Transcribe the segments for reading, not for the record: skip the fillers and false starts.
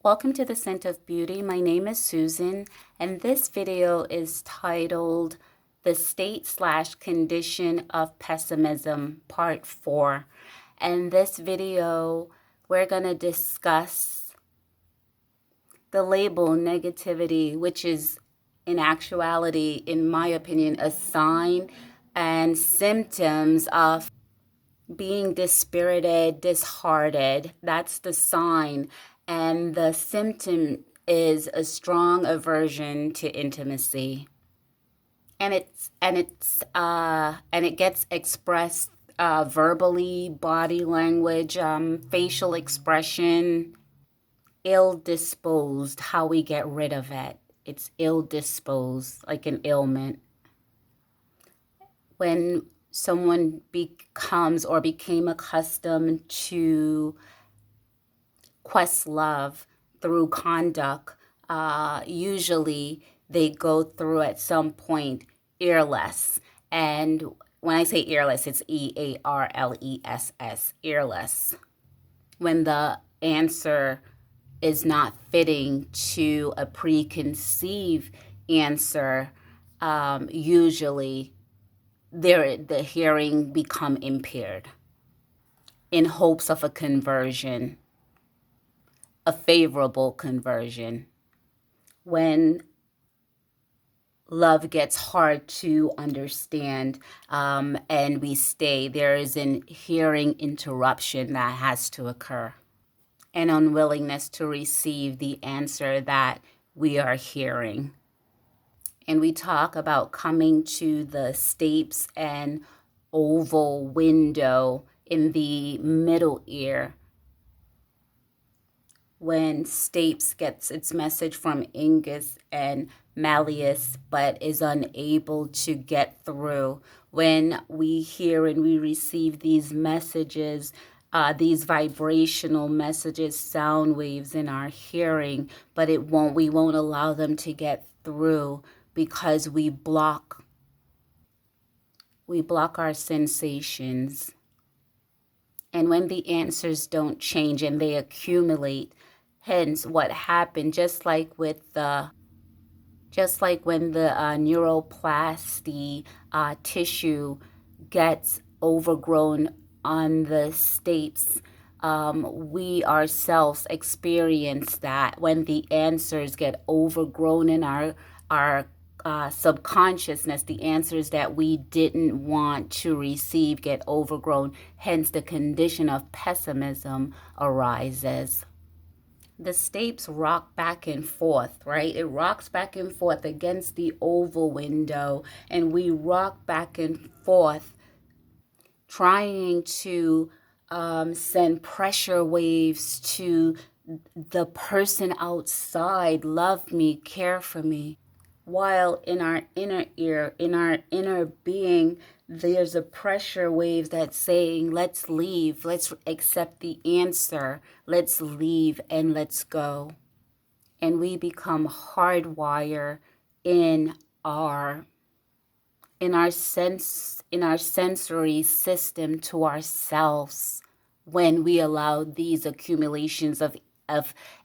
Welcome to the Scent of Beauty. My name is Susan, and this video is titled The State/Condition of Pessimism, Part 4. And this video, we're going to discuss the label negativity, which is in actuality, in my opinion, a sign and symptoms of being dispirited, disheartened. That's the sign. And the symptom is a strong aversion to intimacy. And it gets expressed verbally, body language, facial expression, ill-disposed, how we get rid of it. It's ill-disposed, like an ailment. When someone becomes or became accustomed to Questlove through conduct, usually they go through at some point earless. And when I say earless, it's E-A-R-L-E-S-S, earless. When the answer is not fitting to a preconceived answer, usually the hearing become impaired in hopes of a conversion, a favorable conversion. When love gets hard to understand and we stay, there is an hearing interruption that has to occur, an unwillingness to receive the answer that we are hearing. And we talk about coming to the stapes and oval window in the middle ear. When Stapes gets its message from Incus and Malleaus, but is unable to get through. When we hear and we receive these messages, these vibrational messages, sound waves in our hearing, but we won't allow them to get through because we block our sensations. And when the answers don't change and they accumulate, hence what happened, just like when the neuroplasty tissue gets overgrown on the stapes, we ourselves experience that when the answers get overgrown in our subconsciousness, the answers that we didn't want to receive get overgrown. Hence, the condition of pessimism arises. The stapes rock back and forth, right? It rocks back and forth against the oval window, and we rock back and forth trying to send pressure waves to the person outside, love me, care for me. While in our inner ear, in our inner being, there's a pressure wave that's saying, let's leave, let's accept the answer, let's leave and let's go. And we become hardwired in our sensory system to ourselves when we allow these accumulations of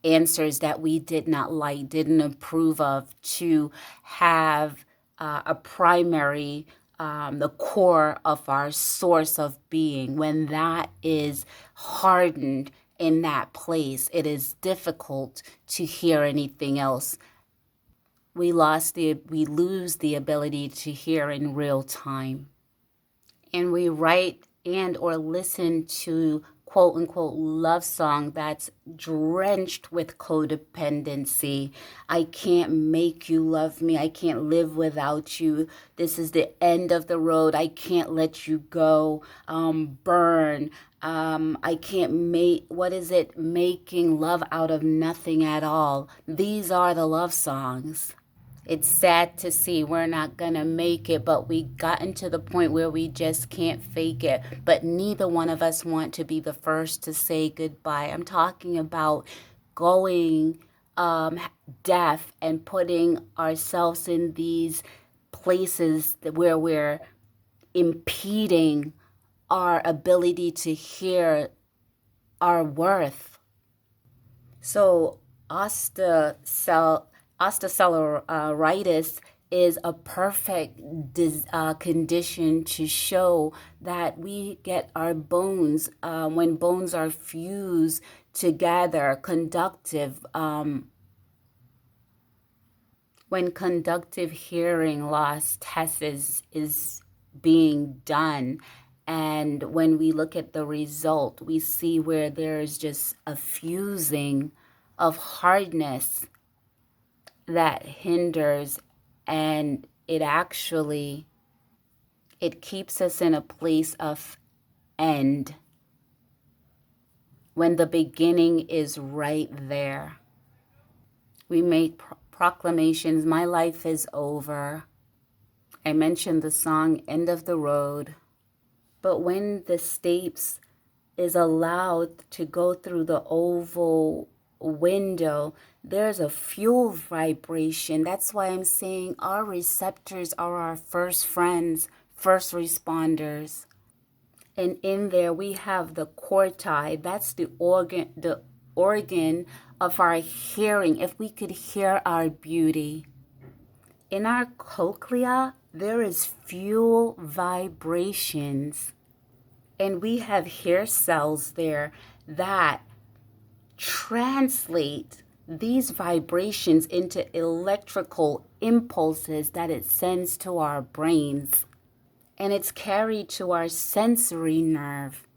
answers that we did not like, didn't approve of, to have a primary, the core of our source of being. When that is hardened in that place, it is difficult to hear anything else. We lose the ability to hear in real time. And we write and or listen to quote-unquote love song that's drenched with codependency. I can't make you love me. I can't live without you. This is the end of the road. I can't let you go. Burn. I can't making love out of nothing at all. These are the love songs. It's sad to see we're not going to make it, but we gotten to the point where we just can't fake it. But neither one of us want to be the first to say goodbye. I'm talking about going deaf and putting ourselves in these places where we're impeding our ability to hear our worth. So Osteocellulitis is a perfect condition to show that we get our bones, when bones are fused together, when conductive hearing loss test is being done. And when we look at the result, we see where there's just a fusing of hardness that hinders, and it keeps us in a place of end when the beginning is right there. We make proclamations, my life is over. I mentioned the song End of the Road. But when the Stapes is allowed to go through the oval window, there's a fuel vibration. That's why I'm saying our receptors are our first friends, first responders. And in there we have the corti. That's the organ of our hearing. If we could hear our beauty. In our cochlea, there is fuel vibrations. And we have hair cells there that translate these vibrations into electrical impulses that it sends to our brains. And it's carried to our sensory nerve.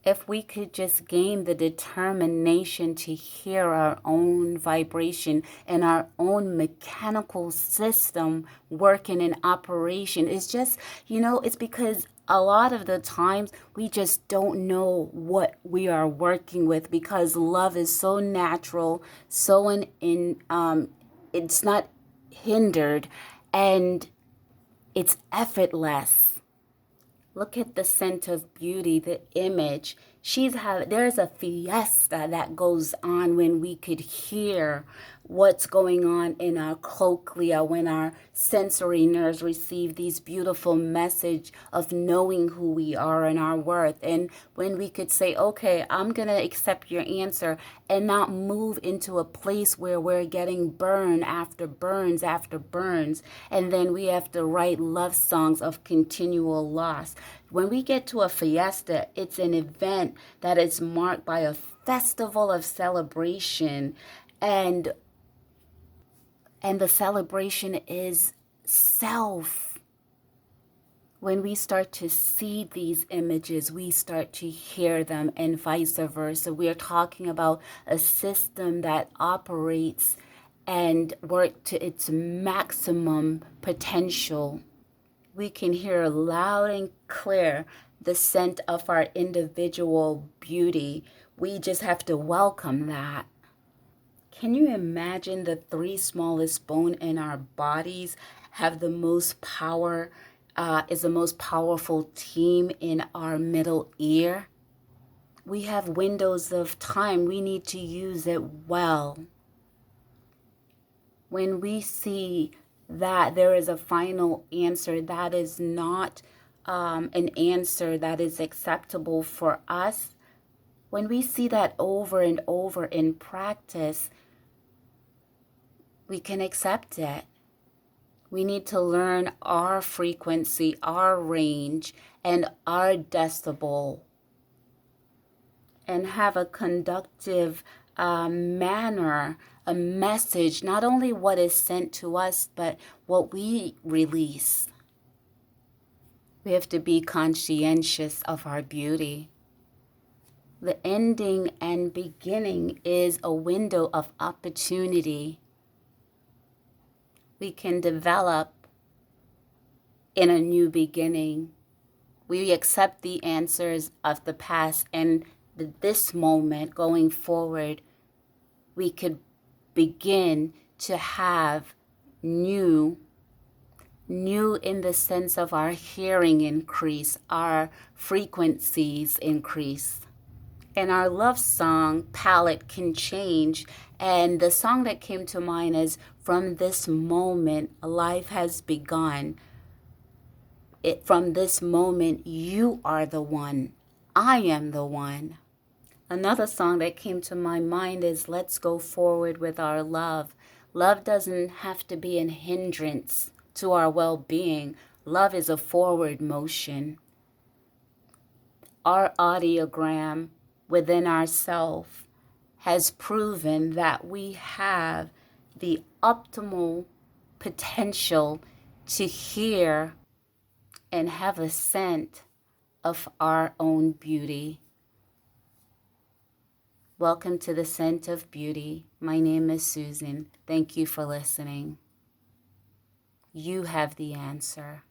If we could just gain the determination to hear our own vibration and our own mechanical system working in operation, it's just, it's because a lot of the times we just don't know what we are working with, because love is so natural, so it's not hindered, and it's effortless. Look at the scent of beauty, the image. There's a fiesta that goes on when we could hear what's going on in our cochlea, when our sensory nerves receive these beautiful message of knowing who we are and our worth. And when we could say, okay, I'm going to accept your answer, and not move into a place where we're getting burn after burns after burns. And then we have to write love songs of continual loss. When we get to a fiesta, it's an event that is marked by a festival of celebration, and the celebration is self. When we start to see these images, we start to hear them, and vice versa. We are talking about a system that operates and works to its maximum potential. We can hear loud and clear the scent of our individual beauty. We just have to welcome that. Can you imagine the 3 smallest bones in our bodies have the most power, is the most powerful team in our middle ear? We have windows of time. We need to use it well. When we see that there is a final answer that is not an answer that is acceptable for us, when we see that over and over in practice, we can accept it. We need to learn our frequency, our range, and our decibel, and have a conductive manner, a message, not only what is sent to us, but what we release. We have to be conscientious of our beauty. The ending and beginning is a window of opportunity. We can develop in a new beginning. We accept the answers of the past, and this moment going forward, we could begin to have new in the sense of our hearing increase, our frequencies increase. And our love song palette can change. And the song that came to mind is From This Moment, Life Has Begun. From this moment, you are the one. I am the one. Another song that came to my mind is Let's Go Forward with Our Love. Love doesn't have to be an hindrance to our well-being. Love is a forward motion. Our audiogram within ourself has proven that we have the optimal potential to hear and have a scent of our own beauty. Welcome to the Scent of Beauty. My name is Susan. Thank you for listening. You have the answer.